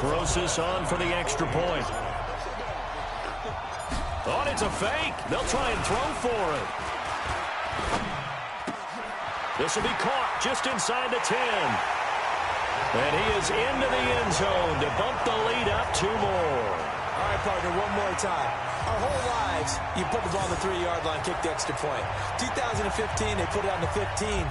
throws this on for the extra point. Oh, and it's a fake. They'll try and throw for it. This will be caught just inside the 10. And he is into the end zone to bump the lead up 2 more. All right, partner, one more time. Our whole lives, you put the ball on the 3-yard line, kick the extra point. 2015, they put it on the 15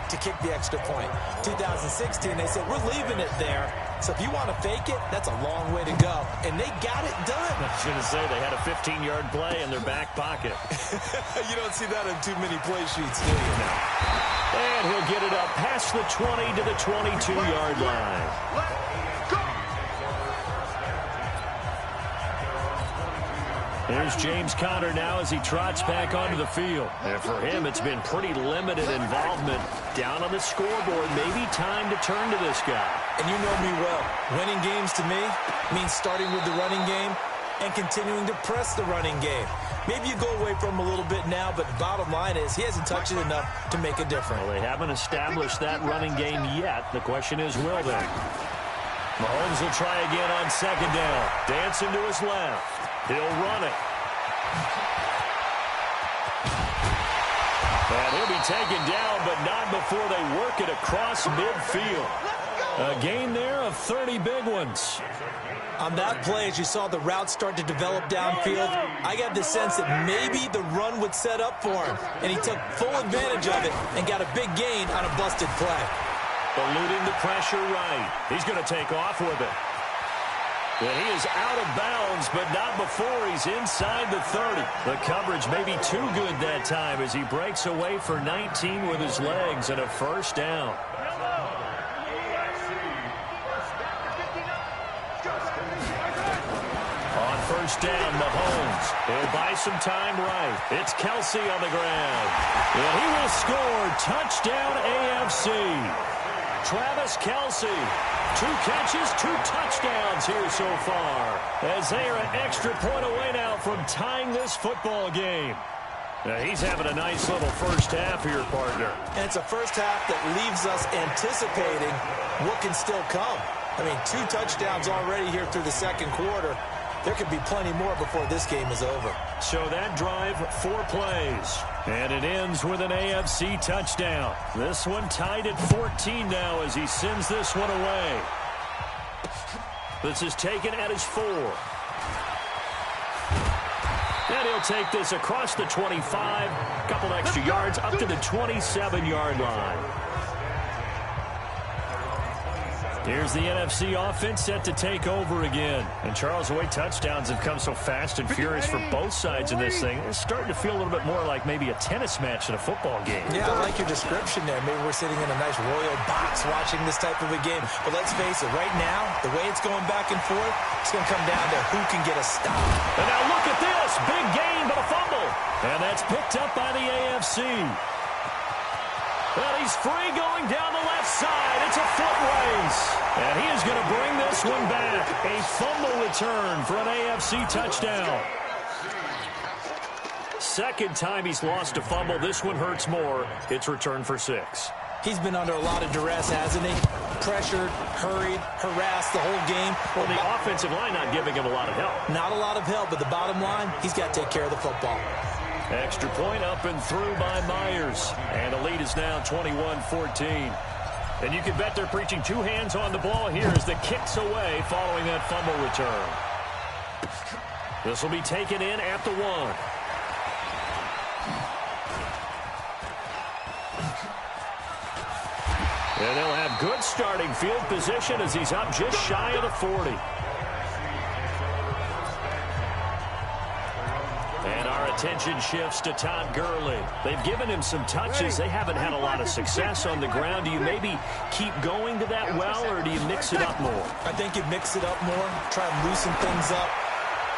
to kick the extra point. 2016, they said, we're leaving it there. So if you want to fake it, that's a long way to go. And they got it done. I was going to say, they had a 15-yard play in their back pocket. You don't see that in too many play sheets, do you? No. And he'll get it up past the 20 to the 22-yard line. There's James Conner now as he trots back onto the field. And for him, it's been pretty limited involvement down on the scoreboard. Maybe time to turn to this guy. And you know me well. Winning games to me means starting with the running game and continuing to press the running game. Maybe you go away from him a little bit now, but the bottom line is he hasn't touched it enough to make a difference. Well, they haven't established that running game yet. The question is, will they? Mahomes will try again on second down. Dancing to his left. He'll run it. And he'll be taken down, but not before they work it across midfield. A gain there of 30 big ones. On that play, as you saw the route start to develop downfield, I got the sense that maybe the run would set up for him. And he took full advantage of it and got a big gain on a busted play. Eluding the pressure right. He's going to take off with it. And he is out of bounds, but not before he's inside the 30. The coverage may be too good that time as he breaks away for 19 with his legs and a first down. On first down, Mahomes. He'll buy some time right. It's Kelsey on the ground. And he will score. Touchdown AFC. Travis Kelsey. 2 catches, 2 touchdowns here so far. As they are an extra point away now from tying this football game. Now he's having a nice little first half here, partner. And it's a first half that leaves us anticipating what can still come. I mean, 2 touchdowns already here through the second quarter. There could be plenty more before this game is over. So that drive, 4 plays. And it ends with an AFC touchdown. This one tied at 14 now as he sends this one away. This is taken at his 4. And he'll take this across the 25. A couple extra yards up to the 27-yard line. Here's the NFC offense set to take over again. And Charles, the way touchdowns have come so fast and furious for both sides in this thing, it's starting to feel a little bit more like maybe a tennis match than a football game. Yeah, I like your description there. Maybe we're sitting in a nice royal box watching this type of a game. But let's face it, right now, the way it's going back and forth, it's going to come down to who can get a stop. And now look at this. Big gain, but a fumble. And that's picked up by the AFC. Well, he's free going down the left side. It's a foot race. And he is going to bring this one back. A fumble return for an AFC touchdown. Second time he's lost a fumble. This one hurts more. It's returned for 6. He's been under a lot of duress, hasn't he? Pressured, hurried, harassed the whole game. Well, the offensive line not giving him a lot of help. Not a lot of help, but the bottom line, he's got to take care of the football. Extra point up and through by Myers. And the lead is now 21-14. And you can bet they're preaching 2 hands on the ball here as the kick's away following that fumble return. This will be taken in at the 1. And they'll have good starting field position as he's up just shy of the 40. And our attention shifts to Todd Gurley. They've given him some touches. They haven't had a lot of success on the ground. Do you maybe keep going to that well, or do you mix it up more? I think you mix it up more, try and loosen things up.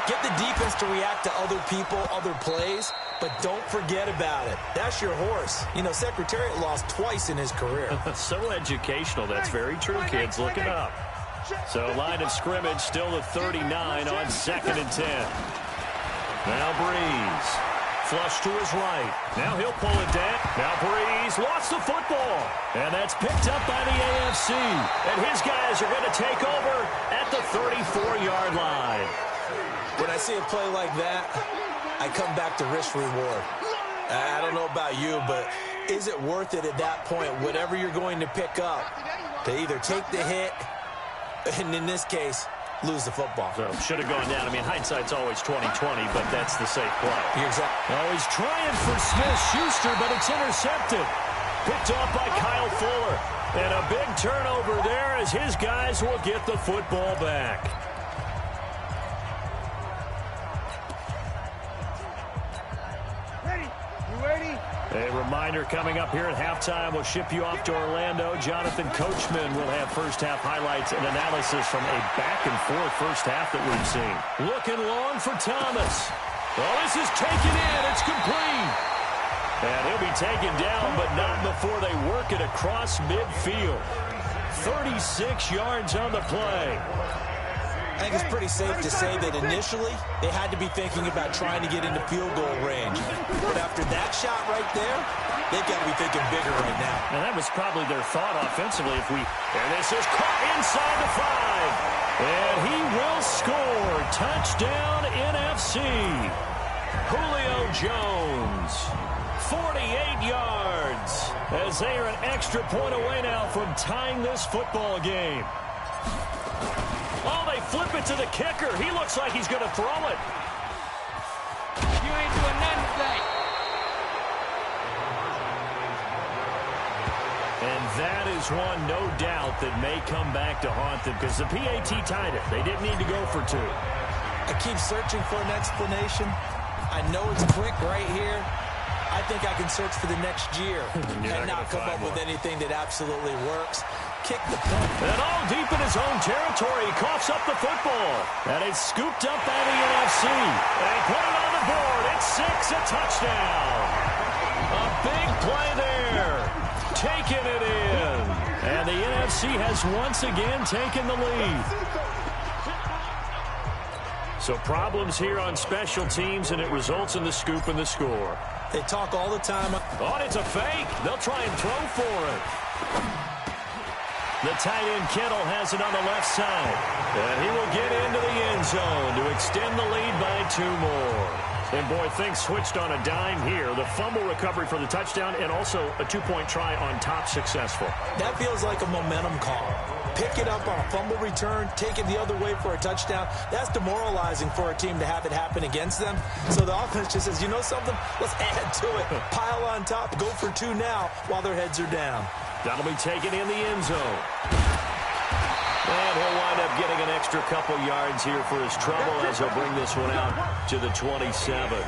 Get the defense to react to other people, other plays, but don't forget about it. That's your horse. You know, Secretariat lost twice in his career. So educational. That's very true, kids. Look it up. So line of scrimmage still at 39 on 2nd and 10. Now Breeze. Flush to his right. Now he'll pull it down. Now Breeze lost the football. And that's picked up by the AFC. And his guys are going to take over at the 34-yard line. When I see a play like that, I come back to risk reward. I don't know about you, but is it worth it at that point, whatever you're going to pick up, to either take the hit, and in this case, lose the football? So should have gone down. I mean, hindsight's always 20/20, but that's the safe play. You're exactly. Oh, he's trying for Smith-Schuster, but it's intercepted. Picked off by Kyle Fuller. And a big turnover there as his guys will get the football back. A reminder coming up here at halftime. We'll ship you off to Orlando. Jonathan Coachman will have first-half highlights and analysis from a back-and-forth first half that we've seen. Looking long for Thomas. Well, this is taken in. It's complete. And he'll be taken down, but not before they work it across midfield. 36 yards on the play. I think it's pretty safe to say that initially they had to be thinking about trying to get into field goal range. But after that shot right there, they've got to be thinking bigger right now. And that was probably their thought offensively. And this is caught inside the 5. And he will score. Touchdown NFC. Julio Jones. 48 yards. As they are an extra point away now from tying this football game. Oh, they flip it to the kicker. He looks like he's going to throw it. You ain't doing nothing today. And that is one, no doubt, that may come back to haunt them because the PAT tied it. They didn't need to go for 2. I keep searching for an explanation. I know it's quick right here. I think I can search for the next year and not come up with anything that absolutely works. Kick the punt. And all deep in his own territory. He coughs up the football. And it's scooped up by the NFC. They put it on the board. It's 6, a touchdown. A big play there. Taking it in. And the NFC has once again taken the lead. So problems here on special teams, and it results in the scoop and the score. They talk all the time. Oh, it's a fake. They'll try and throw for it. The tight end Kittle has it on the left side. And he will get into the end zone to extend the lead by 2 more. And, boy, things switched on a dime here. The fumble recovery for the touchdown and also a 2-point try on top successful. That feels like a momentum call. Pick it up on a fumble return, take it the other way for a touchdown. That's demoralizing for a team to have it happen against them. So the offense just says, you know something? Let's add to it. Pile on top, go for 2 now while their heads are down. That'll be taken in the end zone. And he'll wind up getting an extra couple yards here for his trouble as he'll bring this one out to the 27.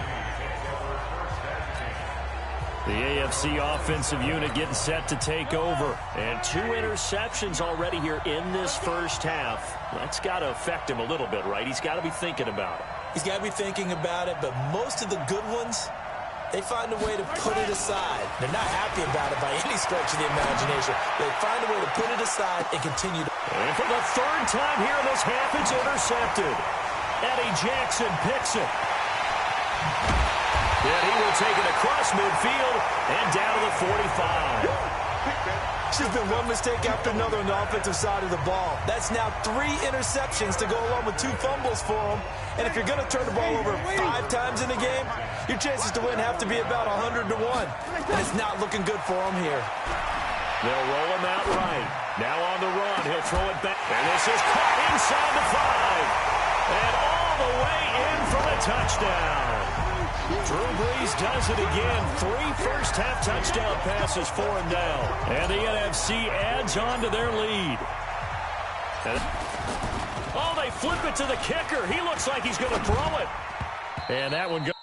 The AFC offensive unit getting set to take over. And 2 interceptions already here in this first half. That's got to affect him a little bit, right? He's got to be thinking about it. He's got to be thinking about it, but most of the good ones, they find a way to put it aside. They're not happy about it by any stretch of the imagination. They find a way to put it aside and continue to. And for the 3rd time here in this half, it's intercepted. Eddie Jackson picks it. And he will take it across midfield and down to the 45. It's just been one mistake after another on the offensive side of the ball. That's now 3 interceptions to go along with 2 fumbles for him. And if you're going to turn the ball over 5 times in a game, your chances to win have to be about 100 to 1. And it's not looking good for him here. They'll roll him out right. Now on the run, he'll throw it back. And this is caught inside the 5. And all the way in for the touchdown. Drew Brees does it again. 3 first-half touchdown passes for him now. And the NFC adds on to their lead. Oh, they flip it to the kicker. He looks like he's going to throw it. And that one goes.